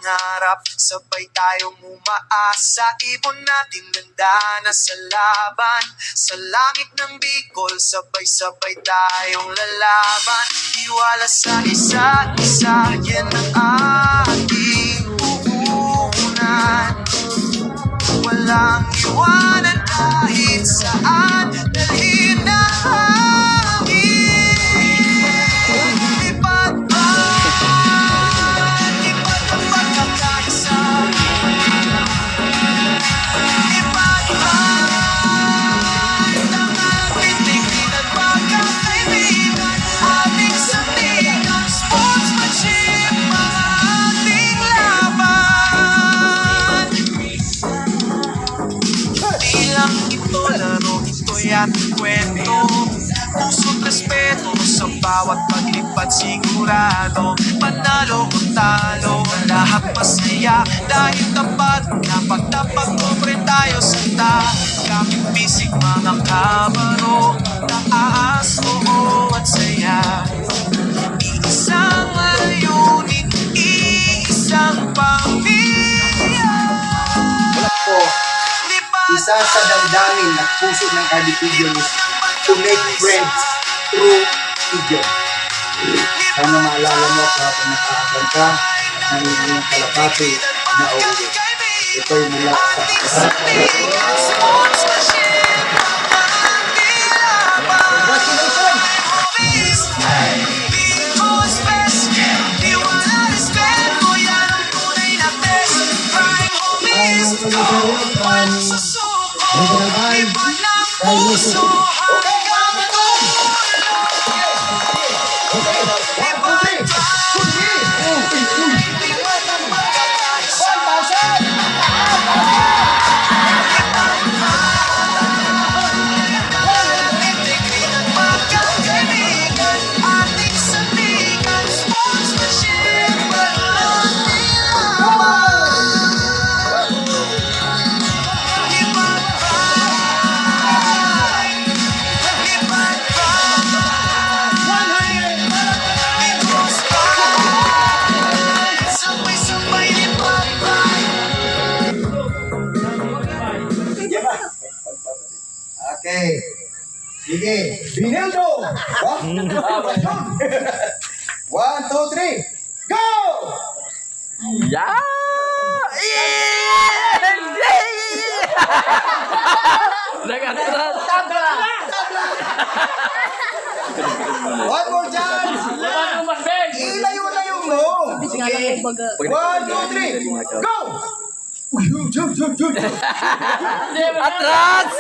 pangarap, sabay tayong umaasa. Ibon natin ganda na sa laban, sa langit ng Bicol, sabay-sabay tayong lalaban. Tiwala sa isa't isa, yan ang ating puhunan. Walang iwanan kahit saan, dalhin na hangin. Lipat ba? Lipat ang pagkakaisa. Lipat ba? Tangang pitigin at pagkakaibigan, ating sandigan, sportsmanship, mga ating laban. Di lang ito laro, ito'y ating kwento. Puso't respeto sa bawat paglipad, sigurado panalo o talo, lahat masaya dahil tapat. Dapat kumpre tayo sa kapit bisig mga kabaro, taas, oo at saya. Iisang layunin, iisang pamilya. Wala po. Isa sa damdamin at puso ng Kardipidyon is to make friends through video. Sana maalala mo kapag nakaabang ka ng iyong kalapati na uuwi. Ito'y mula sa Okay. Sige. Binildo! 1, 2, 3. Go! Yeah! Nag-atras! One more chance! Ilayo-layo mo! Sige. 1, 2, 3. Go! Atras!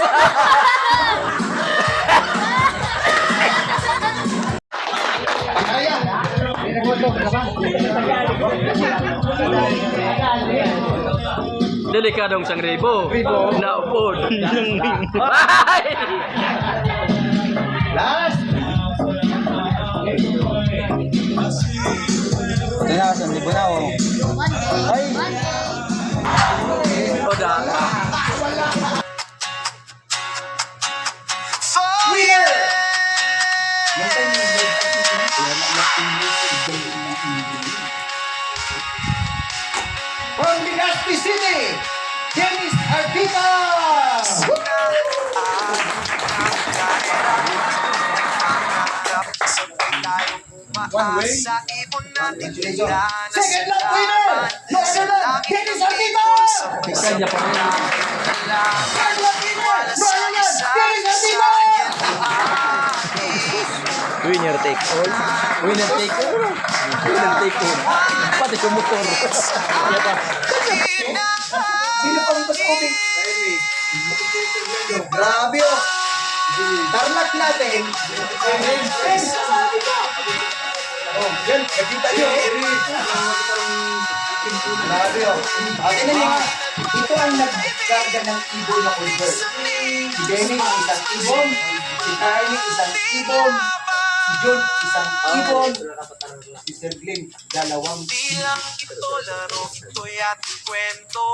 Delikadong sang ribo. Naupod. Last! Lalasan, di ba na ako? Ay! Oda. Winner! From Legazpi City, Dennis Artita! Sa ibon natin ganda na sa Second lap winner! Second lap, Dennis Artita! Kanya pa rin. Third lap winner! Dennis Artita! Winner take all. Winner take all. Winner take all. Pati ko motor. Sino pang pasubing? Grabe oh! Tarlac natin. Oh, yan, nakita nyo. Grabe oh. Tingnan nyo, ito ang nagkarga ng ibon na convert. Si Benny, isang ibon. Si Carly, isang ibon. Si John, isang ibon. Si Sir Glenn, dalawang Di lang ito laro, ito'y ating kwento.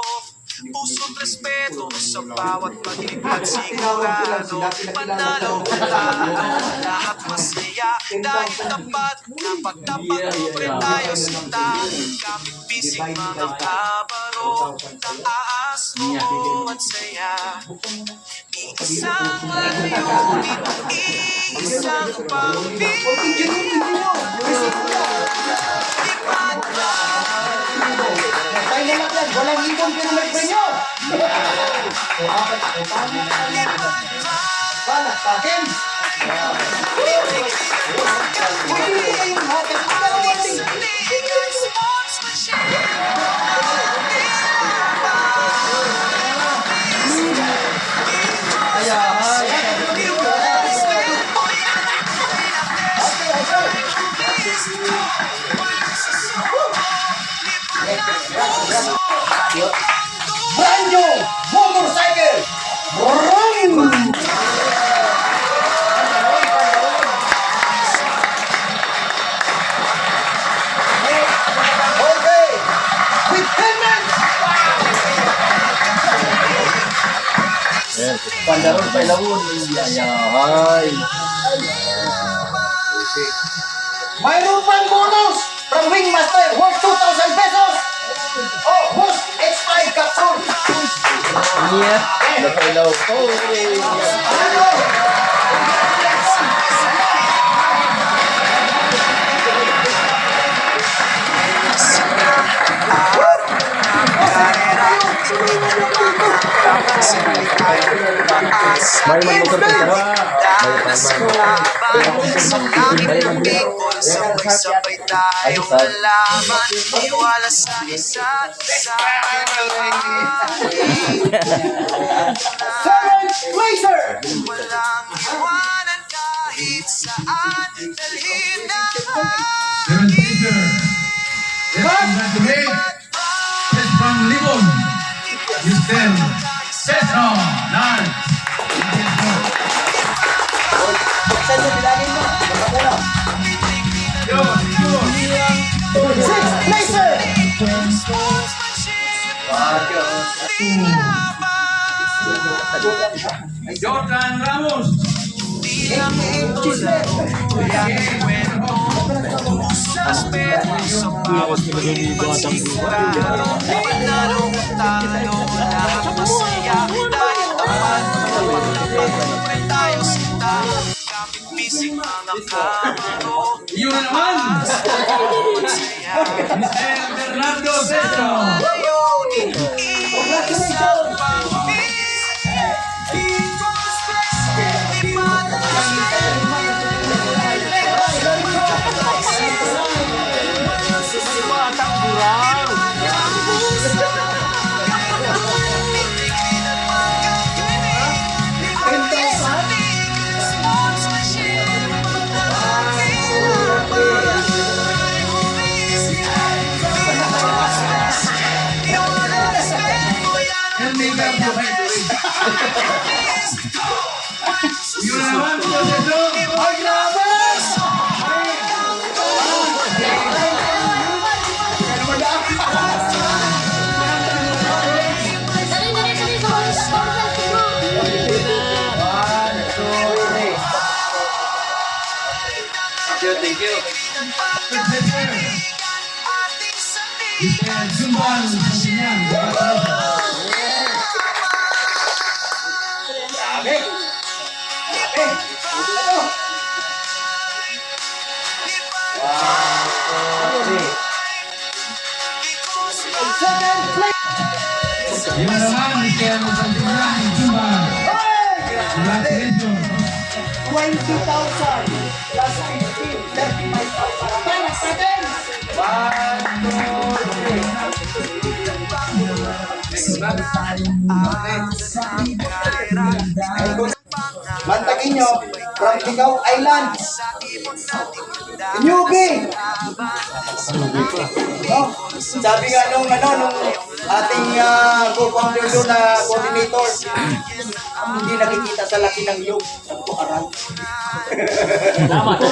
Puso't respeto sa bawat paglipad sigurado. Panalo ang talo, lahat masaya. Dahil tapat na pagtapat tayo sinta. Kapit bisig mga kabaro, taas mo at saya. Iisang layunin, iisang Final lap yan. Walang ibon pero may premyo. Balak sa akin. Hindi kayong hatag. Ikaw ang brand new motorcycle. Vroom! Okay, with helmet. Pandaron pa ilawon. Ayahay. Mayroon pang bonus from Wingmaster worth 2,000 pesos. Oh, Boost X5 capsule. Iya. Napailaw ko. Ano? May man motor ka na. Sabay tayo malaman, iwala sa isa't isa. Seven Laser. Walang iwanan kahit saan, dalhin na Seven Peter. Let's congratulate Yes from Libon. Houston. Cesar. Lars. Buksan mo, bilangin mo. Magkakala. Six Laser. Jordan Ramos. Yun na naman. Mr. Fernando Cedro. Yun na naman, Mr. Cedro. Ay, grabe! Thank you. Mr. Jumbal Santinan. Grabe! Grabe! Ano? Seven Laser. Yun na naman, Mr. Santinan Jumbal. Congratulations. 20,000 plus 15, 35,000. Para sa atin! 1, 2, 3. Mantagin nyo from Tigao Island. Newbie! Oh, sabi nga nung ating co-founder doon na coordinator, hindi nakikita sa laki ng iyong aral.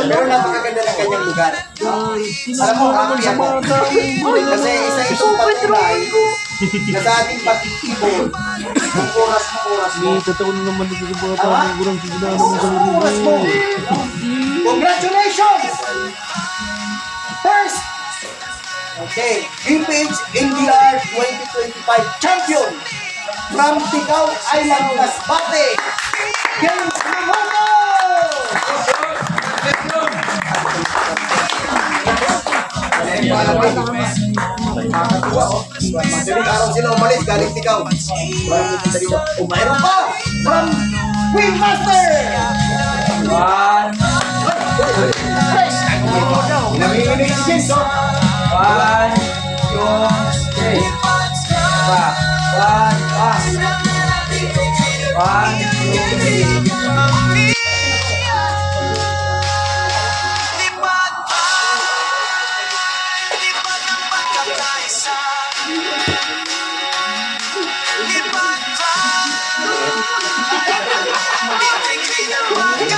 Pero napakaganda ng kanyang lugar. Alam mo, happy ako. Kasi isa itong patunay na dating patitibol ng oras mo. Totoo na naman ito sa mga Ah? tao. Kurang sigla naman Oras sa mo, oras mo. Congratulations! First, okay, Vintage NDR 2025 champion from Ticao Island, Masbate, James Lumono! Makakatuwa, oh. Madaling araw sila umalis, galing Ticao. Walang pupunta dito. O, mayroon pa! From Queenmaster! Namiminig si James, oh. Lipat ba? Lipat ang pagkakaisa. Lipat ba? Bibigay ng mga